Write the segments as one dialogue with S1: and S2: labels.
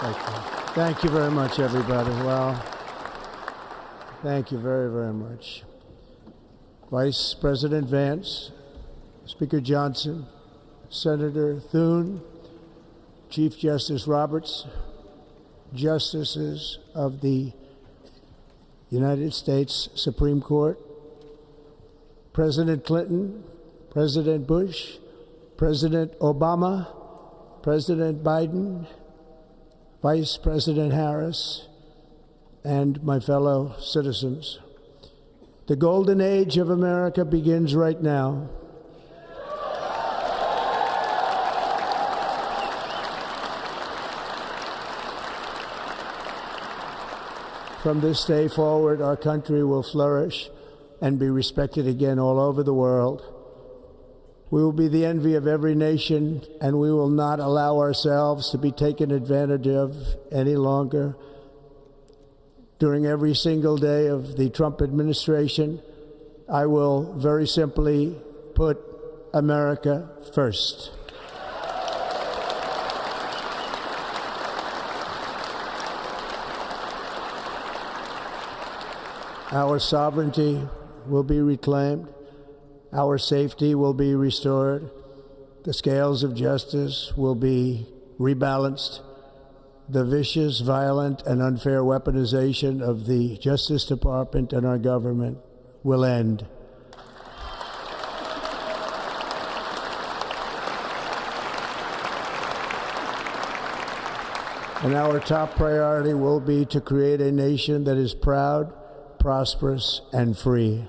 S1: Thank you. Thank you very much, everybody. Well, thank you very, very much. Vice President Vance, Speaker Johnson, Senator Thune, Chief Justice Roberts, Justices of the United States Supreme Court, President Clinton, President Bush, President Obama, President Biden, Vice President Harris, and my fellow citizens. The golden age of America begins right now. From this day forward, our country will flourish and be respected again all over the world. We will be the envy of every nation, and we will not allow ourselves to be taken advantage of any longer. During every single day of the Trump administration, I will very simply put America first. Our sovereignty will be reclaimed. Our safety will be restored. The scales of justice will be rebalanced. The vicious, violent, and unfair weaponization of the Justice Department and our government will end. And our top priority will be to create a nation that is proud, prosperous, and free.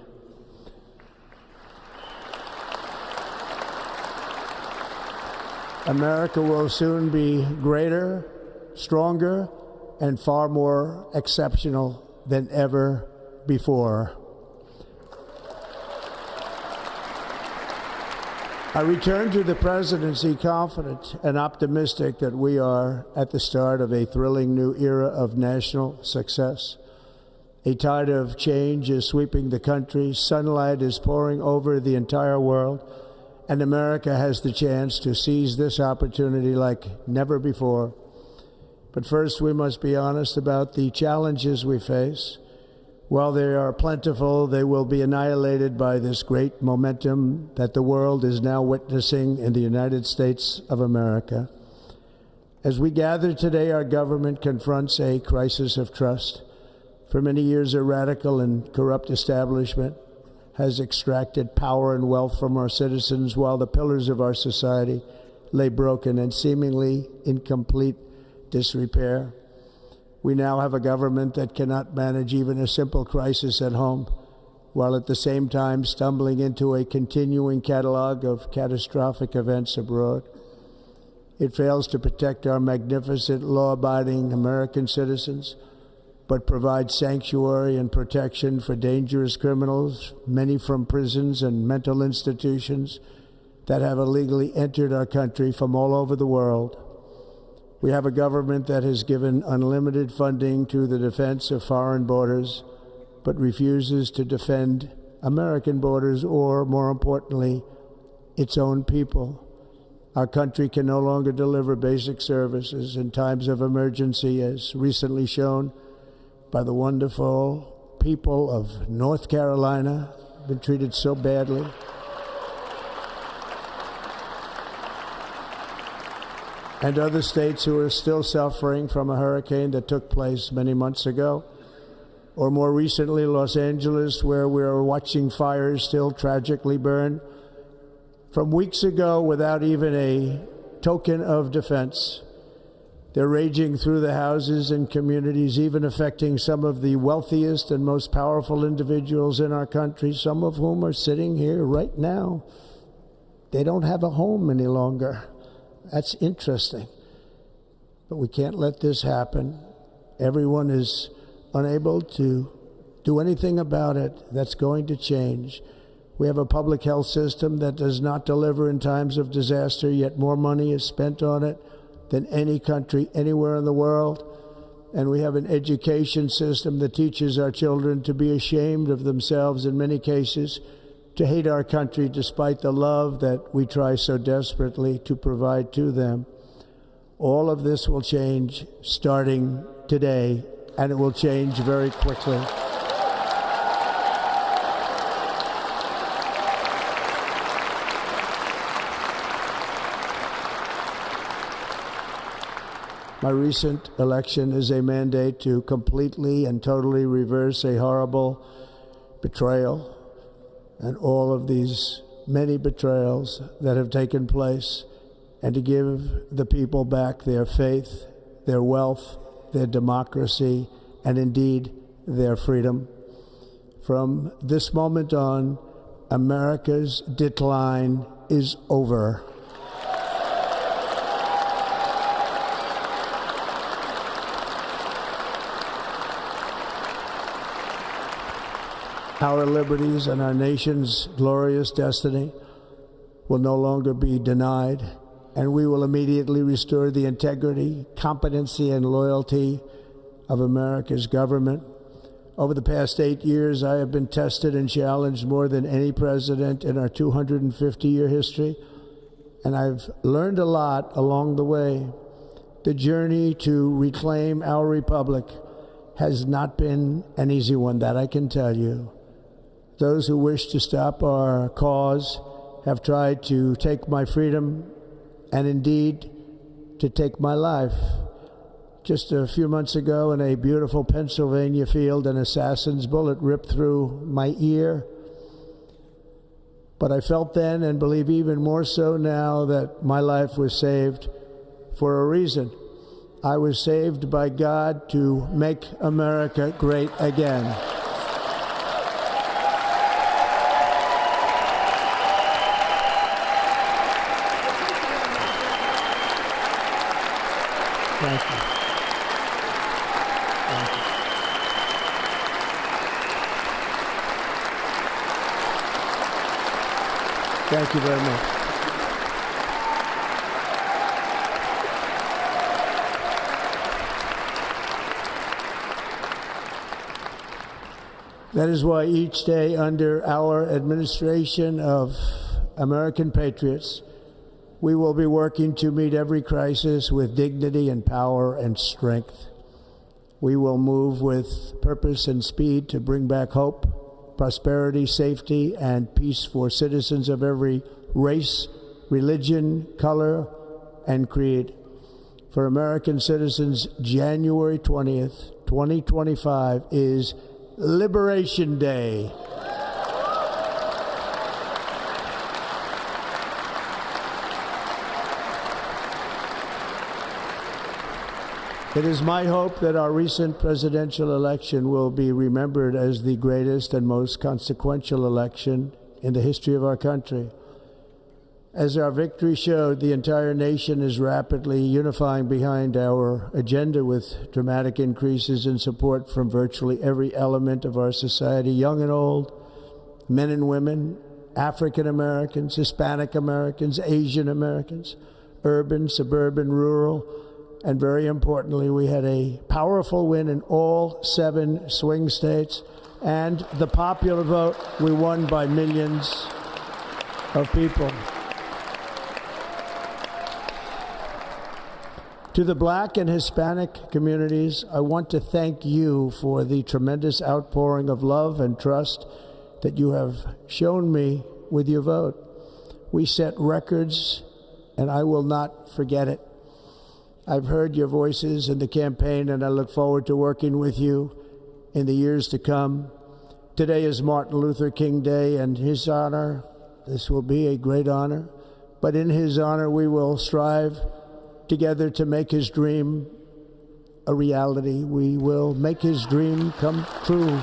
S1: America will soon be greater, stronger, and far more exceptional than ever before. I return to the presidency confident and optimistic that we are at the start of a thrilling new era of national success. A tide of change is sweeping the country, sunlight is pouring over the entire world, and America has the chance to seize this opportunity like never before. But first, we must be honest about the challenges we face. While they are plentiful, they will be annihilated by this great momentum that the world is now witnessing in the United States of America. As we gather today, our government confronts a crisis of trust. For many years, a radical and corrupt establishment has extracted power and wealth from our citizens while the pillars of our society lay broken and seemingly in complete disrepair. We now have a government that cannot manage even a simple crisis at home, while at the same time stumbling into a continuing catalog of catastrophic events abroad. It fails to protect our magnificent, law-abiding American citizens, but provides sanctuary and protection for dangerous criminals, many from prisons and mental institutions that have illegally entered our country from all over the world. We have a government that has given unlimited funding to the defense of foreign borders, but refuses to defend American borders or, more importantly, its own people. Our country can no longer deliver basic services in times of emergency, as recently shown by the wonderful people of North Carolina, been treated so badly. And other states who are still suffering from a hurricane that took place many months ago. Or more recently, Los Angeles, where we are watching fires still tragically burn from weeks ago without even a token of defense. They're raging through the houses and communities, even affecting some of the wealthiest and most powerful individuals in our country, some of whom are sitting here right now. They don't have a home any longer. That's interesting. But we can't let this happen. Everyone is unable to do anything about it. That's going to change. We have a public health system that does not deliver in times of disaster, yet more money is spent on it than any country anywhere in the world. And we have an education system that teaches our children to be ashamed of themselves in many cases, to hate our country despite the love that we try so desperately to provide to them. All of this will change starting today, and it will change very quickly. My recent election is a mandate to completely and totally reverse a horrible betrayal and all of these many betrayals that have taken place, and to give the people back their faith, their wealth, their democracy, and indeed their freedom. From this moment on, America's decline is over. Our liberties and our nation's glorious destiny will no longer be denied, and we will immediately restore the integrity, competency, and loyalty of America's government. Over the past 8 years, I have been tested and challenged more than any president in our 250-year history, and I've learned a lot along the way. The journey to reclaim our republic has not been an easy one, that I can tell you. Those who wish to stop our cause have tried to take my freedom and indeed to take my life. Just a few months ago in a beautiful Pennsylvania field, an assassin's bullet ripped through my ear. But I felt then, and believe even more so now, that my life was saved for a reason. I was saved by God to make America great again. Thank you. Thank you. Thank you very much. That is why each day under our administration of American patriots, we will be working to meet every crisis with dignity and power and strength. We will move with purpose and speed to bring back hope, prosperity, safety, and peace for citizens of every race, religion, color, and creed. For American citizens, January 20th, 2025 is Liberation Day. It is my hope that our recent presidential election will be remembered as the greatest and most consequential election in the history of our country. As our victory showed, the entire nation is rapidly unifying behind our agenda with dramatic increases in support from virtually every element of our society, young and old, men and women, African Americans, Hispanic Americans, Asian Americans, urban, suburban, rural. And very importantly, we had a powerful win in all 7 swing states. And the popular vote, we won by millions of people. To the Black and Hispanic communities, I want to thank you for the tremendous outpouring of love and trust that you have shown me with your vote. We set records, and I will not forget it. I've heard your voices in the campaign, and I look forward to working with you in the years to come. Today is Martin Luther King Day, and his honor, this will be a great honor, but in his honor we will strive together to make his dream a reality. We will make his dream come true.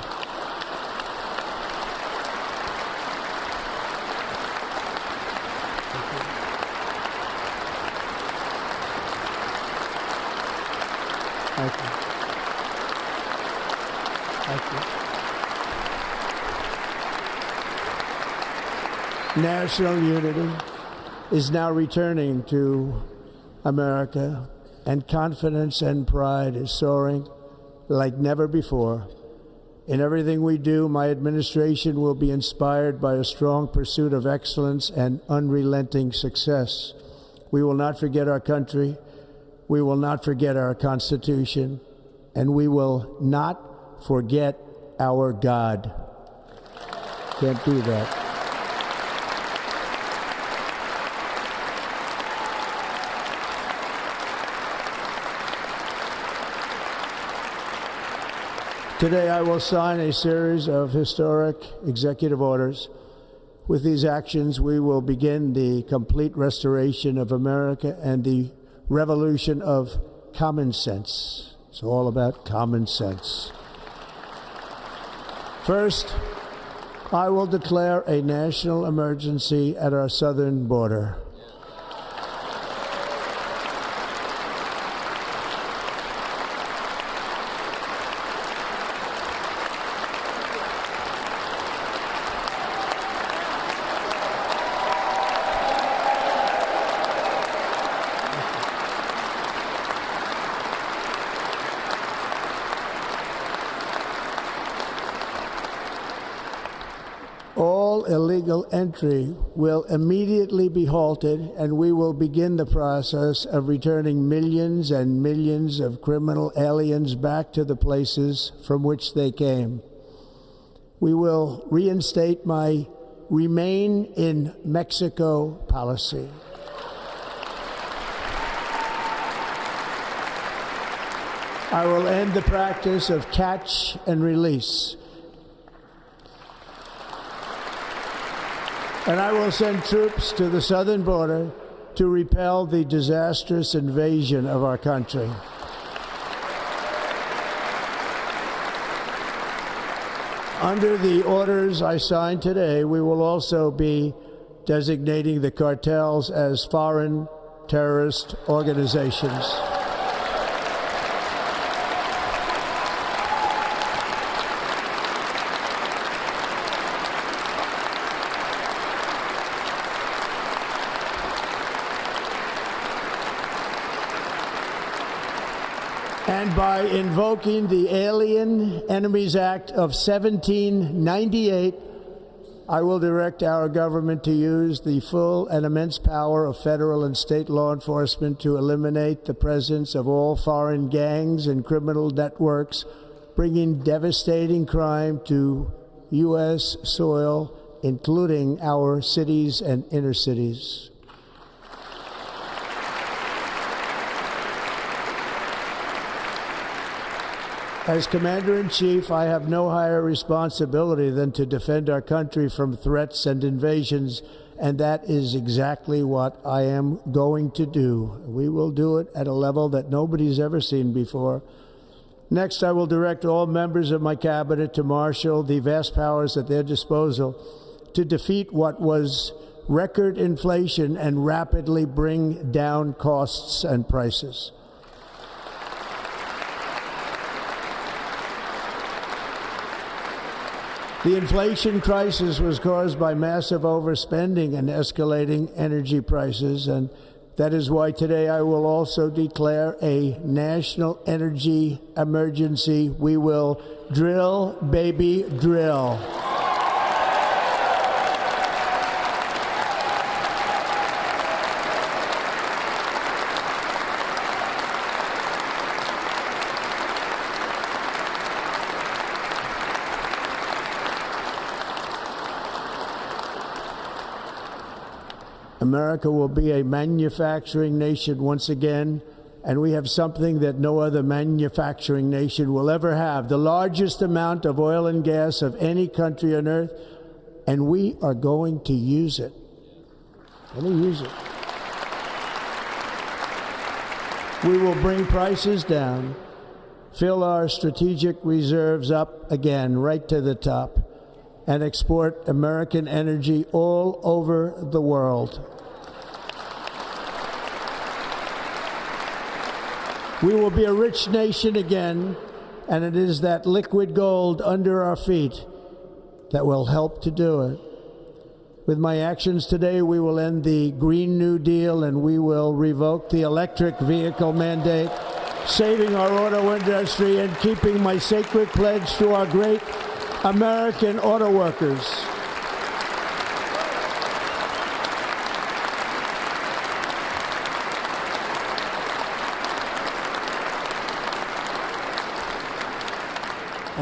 S1: Thank you. Thank you. National unity is now returning to America, and confidence and pride is soaring like never before. In everything we do, my administration will be inspired by a strong pursuit of excellence and unrelenting success. We will not forget our country. we will not forget our Constitution, and we will not forget our God. Can't do that. Today I will sign a series of historic executive orders. With these actions, we will begin the complete restoration of America and the revolution of common sense. It's all about common sense. First, I will declare a national emergency at our southern border. All illegal entry will immediately be halted, and we will begin the process of returning millions and millions of criminal aliens back to the places from which they came. We will reinstate my Remain in Mexico policy. I will end the practice of catch and release. And I will send troops to the southern border to repel the disastrous invasion of our country. Under the orders I signed today, we will also be designating the cartels as foreign terrorist organizations. And by invoking the Alien Enemies Act of 1798, I will direct our government to use the full and immense power of federal and state law enforcement to eliminate the presence of all foreign gangs and criminal networks, bringing devastating crime to U.S. soil, including our cities and inner cities. As Commander-in-Chief, I have no higher responsibility than to defend our country from threats and invasions, and that is exactly what I am going to do. We will do it at a level that nobody's ever seen before. Next, I will direct all members of my cabinet to marshal the vast powers at their disposal to defeat what was record inflation and rapidly bring down costs and prices. The inflation crisis was caused by massive overspending and escalating energy prices, and that is why today I will also declare a national energy emergency. We will drill, baby, drill. America will be a manufacturing nation once again, and we have something that no other manufacturing nation will ever have, the largest amount of oil and gas of any country on earth, and we are going to use it. We will bring prices down, fill our strategic reserves up again, right to the top, and export American energy all over the world. We will be a rich nation again, and it is that liquid gold under our feet that will help to do it. With my actions today, we will end the Green New Deal, and we will revoke the electric vehicle mandate, saving our auto industry and keeping my sacred pledge to our great American auto workers.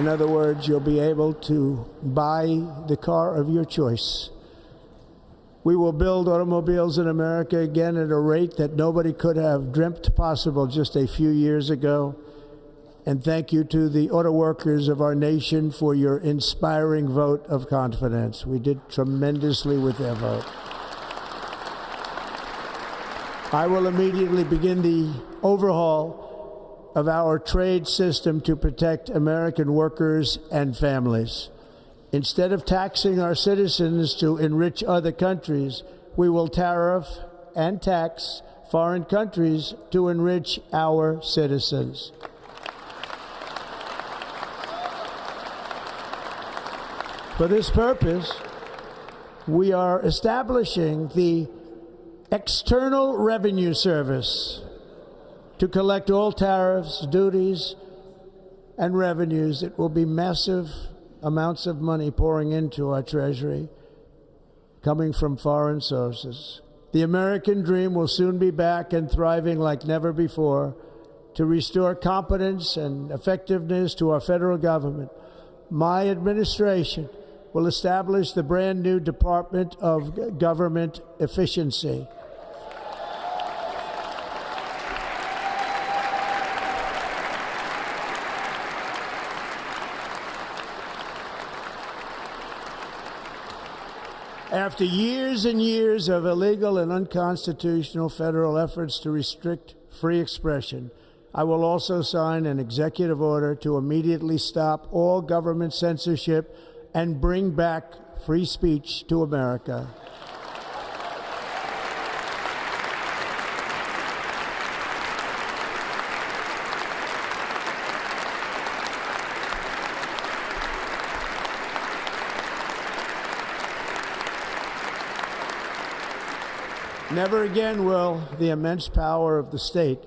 S1: In other words, you'll be able to buy the car of your choice. We will build automobiles in America again at a rate that nobody could have dreamt possible just a few years ago. And thank you to the auto workers of our nation for your inspiring vote of confidence. We did tremendously with their vote. I will immediately begin the overhaul of our trade system to protect American workers and families. Instead of taxing our citizens to enrich other countries, we will tariff and tax foreign countries to enrich our citizens. For this purpose, we are establishing the External Revenue Service to collect all tariffs, duties, and revenues. It will be massive amounts of money pouring into our treasury, coming from foreign sources. The American dream will soon be back and thriving like never before to restore competence and effectiveness to our federal government. My administration will establish the brand new Department of Government Efficiency. After years and years of illegal and unconstitutional federal efforts to restrict free expression, I will also sign an executive order to immediately stop all government censorship and bring back free speech to America. Never again will the immense power of the state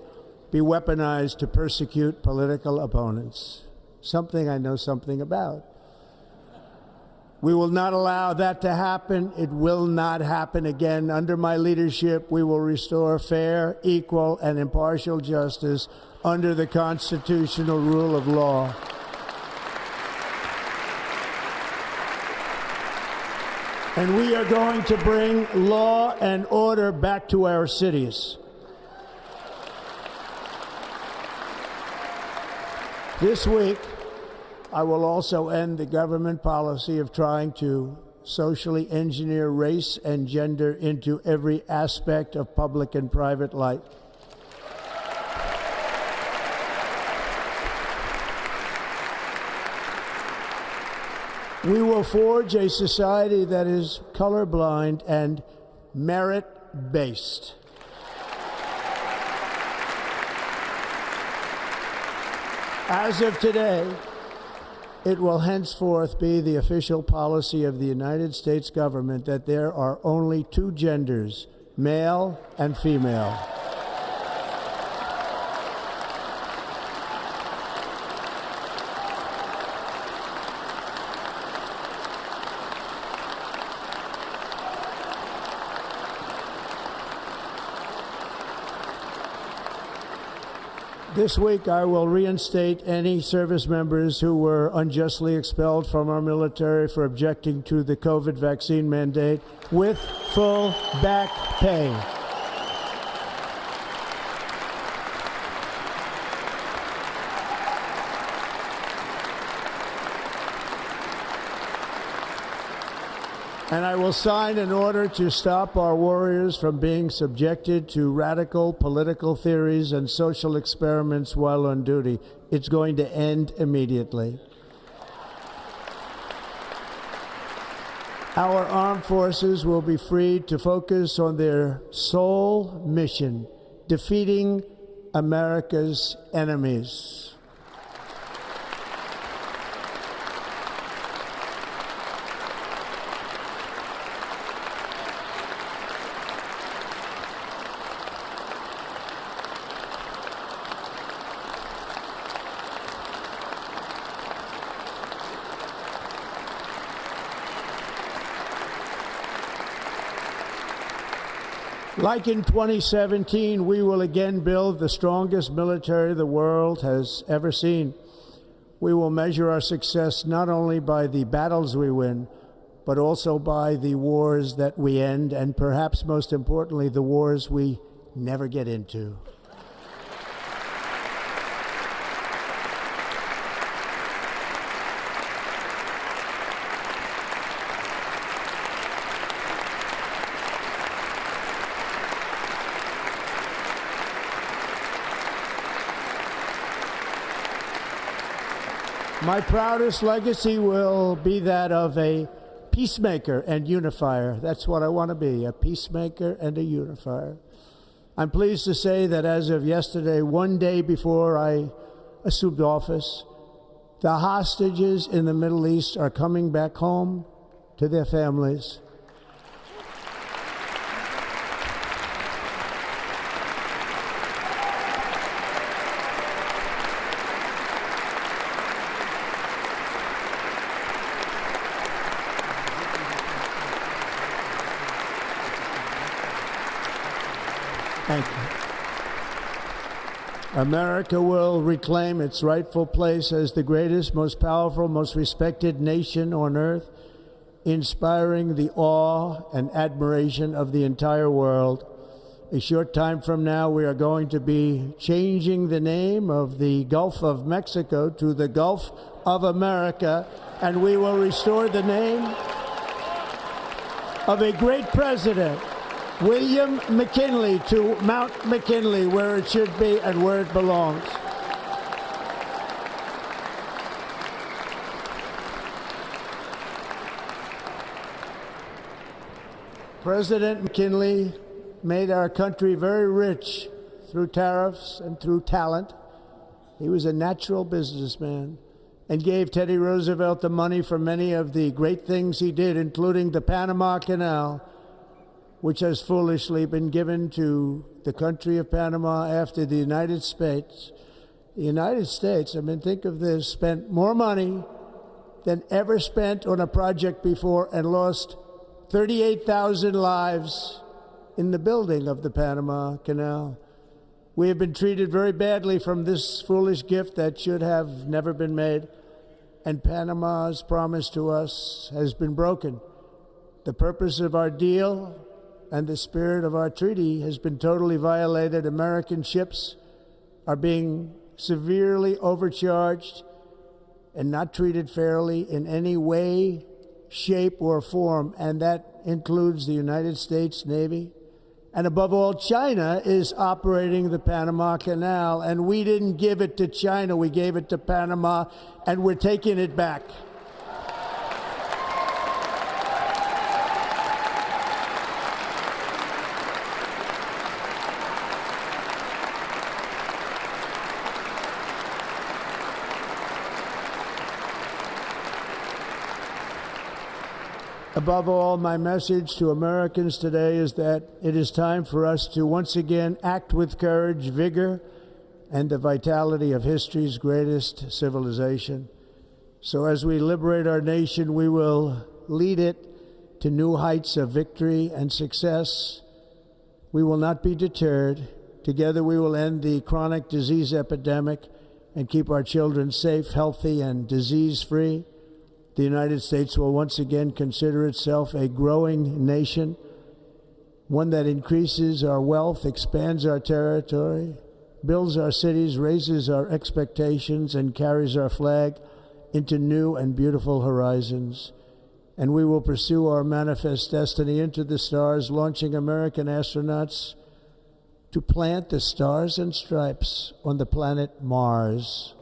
S1: be weaponized to persecute political opponents, something I know something about. We will not allow that to happen. It will not happen again. Under my leadership, we will restore fair, equal, and impartial justice under the constitutional rule of law. And we are going to bring law and order back to our cities. This week, I will also end the government policy of trying to socially engineer race and gender into every aspect of public and private life. We will forge a society that is colorblind and merit-based. As of today, it will henceforth be the official policy of the United States government that there are only two genders, male and female. This week, I will reinstate any service members who were unjustly expelled from our military for objecting to the COVID vaccine mandate with full back pay. And I will sign an order to stop our warriors from being subjected to radical political theories and social experiments while on duty. It's going to end immediately. Our armed forces will be freed to focus on their sole mission, defeating America's enemies. Like in 2017, we will again build the strongest military the world has ever seen. We will measure our success not only by the battles we win, but also by the wars that we end, and perhaps most importantly, the wars we never get into. My proudest legacy will be that of a peacemaker and unifier. That's what I want to be, a peacemaker and a unifier. I'm pleased to say that as of yesterday, one day before I assumed office, the hostages in the Middle East are coming back home to their families. Thank you. America will reclaim its rightful place as the greatest, most powerful, most respected nation on earth, inspiring the awe and admiration of the entire world. A short time from now, we are going to be changing the name of the Gulf of Mexico to the Gulf of America, and we will restore the name of a great president, William McKinley, to Mount McKinley, where it should be and where it belongs. President McKinley made our country very rich through tariffs and through talent. He was a natural businessman and gave Teddy Roosevelt the money for many of the great things he did, including the Panama Canal, which has foolishly been given to the country of Panama after the United States. The United States, I mean, think of this, spent more money than ever spent on a project before and lost 38,000 lives in the building of the Panama Canal. We have been treated very badly from this foolish gift that should have never been made, and Panama's promise to us has been broken. The purpose of our deal and the spirit of our treaty has been totally violated. American ships are being severely overcharged and not treated fairly in any way, shape, or form, and that includes the United States Navy. And above all, China is operating the Panama Canal, and we didn't give it to China, we gave it to Panama, and we're taking it back. Above all, my message to Americans today is that it is time for us to once again act with courage, vigor, and the vitality of history's greatest civilization. So as we liberate our nation, we will lead it to new heights of victory and success. We will not be deterred. Together we will end the chronic disease epidemic and keep our children safe, healthy, and disease-free. The United States will once again consider itself a growing nation, one that increases our wealth, expands our territory, builds our cities, raises our expectations, and carries our flag into new and beautiful horizons. And we will pursue our manifest destiny into the stars, launching American astronauts to plant the stars and stripes on the planet Mars.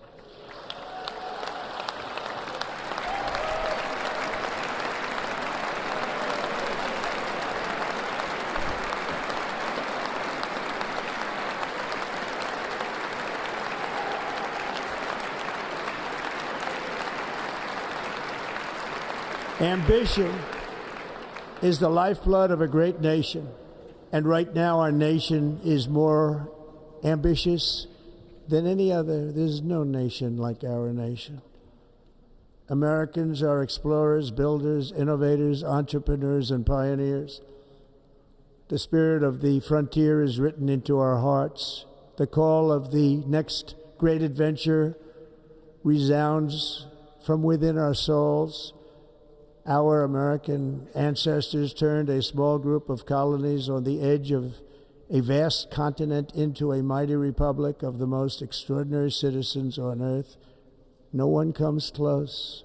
S1: Ambition is the lifeblood of a great nation, and right now our nation is more ambitious than any other. There's no nation like our nation. Americans are explorers, builders, innovators, entrepreneurs, and pioneers. The spirit of the frontier is written into our hearts. The call of the next great adventure resounds from within our souls. Our American ancestors turned a small group of colonies on the edge of a vast continent into a mighty republic of the most extraordinary citizens on earth. No one comes close.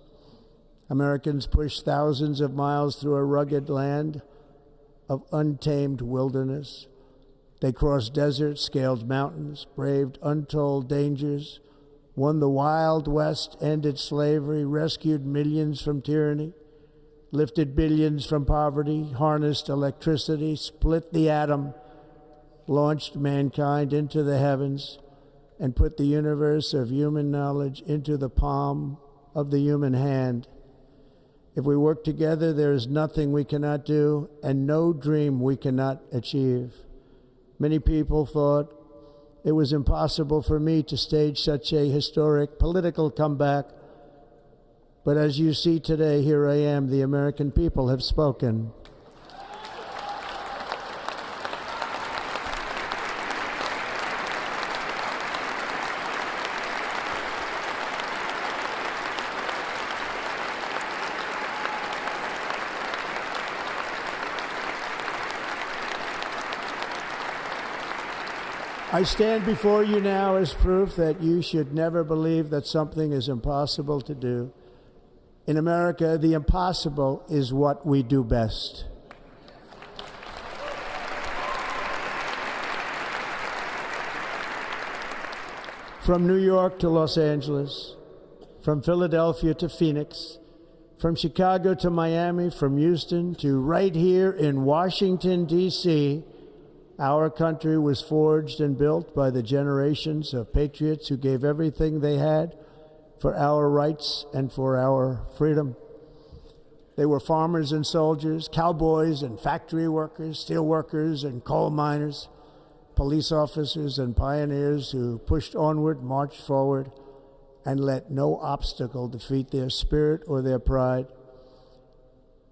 S1: Americans pushed thousands of miles through a rugged land of untamed wilderness. They crossed deserts, scaled mountains, braved untold dangers, won the Wild West, ended slavery, rescued millions from tyranny, lifted billions from poverty, harnessed electricity, split the atom, launched mankind into the heavens, and put the universe of human knowledge into the palm of the human hand. If we work together, there is nothing we cannot do and no dream we cannot achieve. Many people thought it was impossible for me to stage such a historic political comeback. But as you see today, here I am. The American people have spoken. I stand before you now as proof that you should never believe that something is impossible to do. In America, the impossible is what we do best. From New York to Los Angeles, from Philadelphia to Phoenix, from Chicago to Miami, from Houston to right here in Washington, D.C., our country was forged and built by the generations of patriots who gave everything they had for our rights and for our freedom. They were farmers and soldiers, cowboys and factory workers, steel workers and coal miners, police officers and pioneers who pushed onward, marched forward, and let no obstacle defeat their spirit or their pride.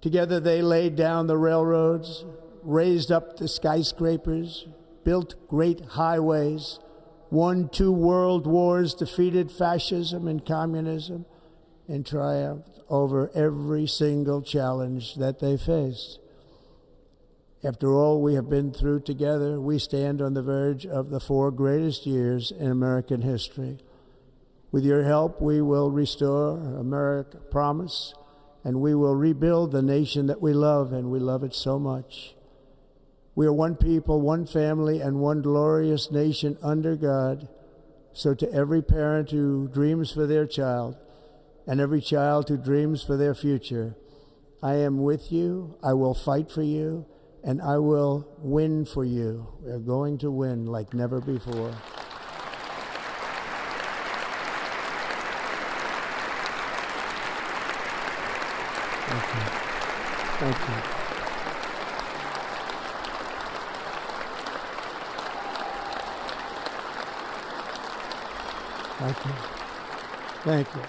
S1: Together they laid down the railroads, raised up the skyscrapers, built great highways, won 2 world wars, defeated fascism and communism, and triumphed over every single challenge that they faced. After all we have been through together, we stand on the verge of the 4 greatest years in American history. With your help, we will restore America, promise, and we will rebuild the nation that we love, and we love it so much. We are one people, one family, and one glorious nation under God. So to every parent who dreams for their child, and every child who dreams for their future, I am with you, I will fight for you, and I will win for you. We are going to win like never before. Thank you. Thank you. Thank you. Thank you.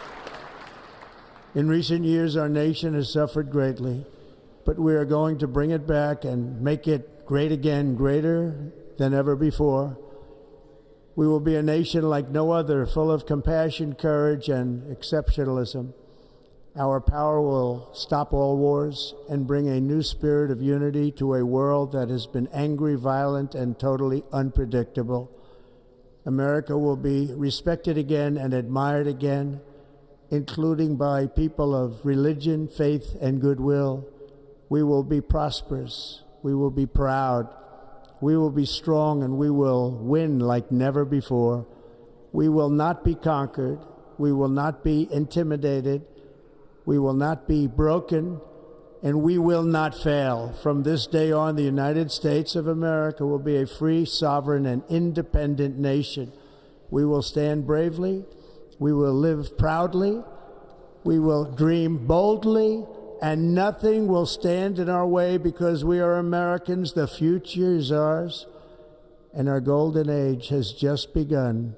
S1: In recent years, our nation has suffered greatly, but we are going to bring it back and make it great again, greater than ever before. We will be a nation like no other, full of compassion, courage, and exceptionalism. Our power will stop all wars and bring a new spirit of unity to a world that has been angry, violent, and totally unpredictable. America will be respected again and admired again, including by people of religion, faith, and goodwill. We will be prosperous. We will be proud. We will be strong, and we will win like never before. We will not be conquered. We will not be intimidated. We will not be broken, and we will not fail. From this day on, the United States of America will be a free, sovereign, and independent nation. We will stand bravely. We will live proudly. We will dream boldly, and nothing will stand in our way because we are Americans. The future is ours, and our golden age has just begun.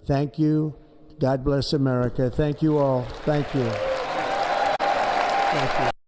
S1: Thank you. God bless America. Thank you all. Thank you. Thank you.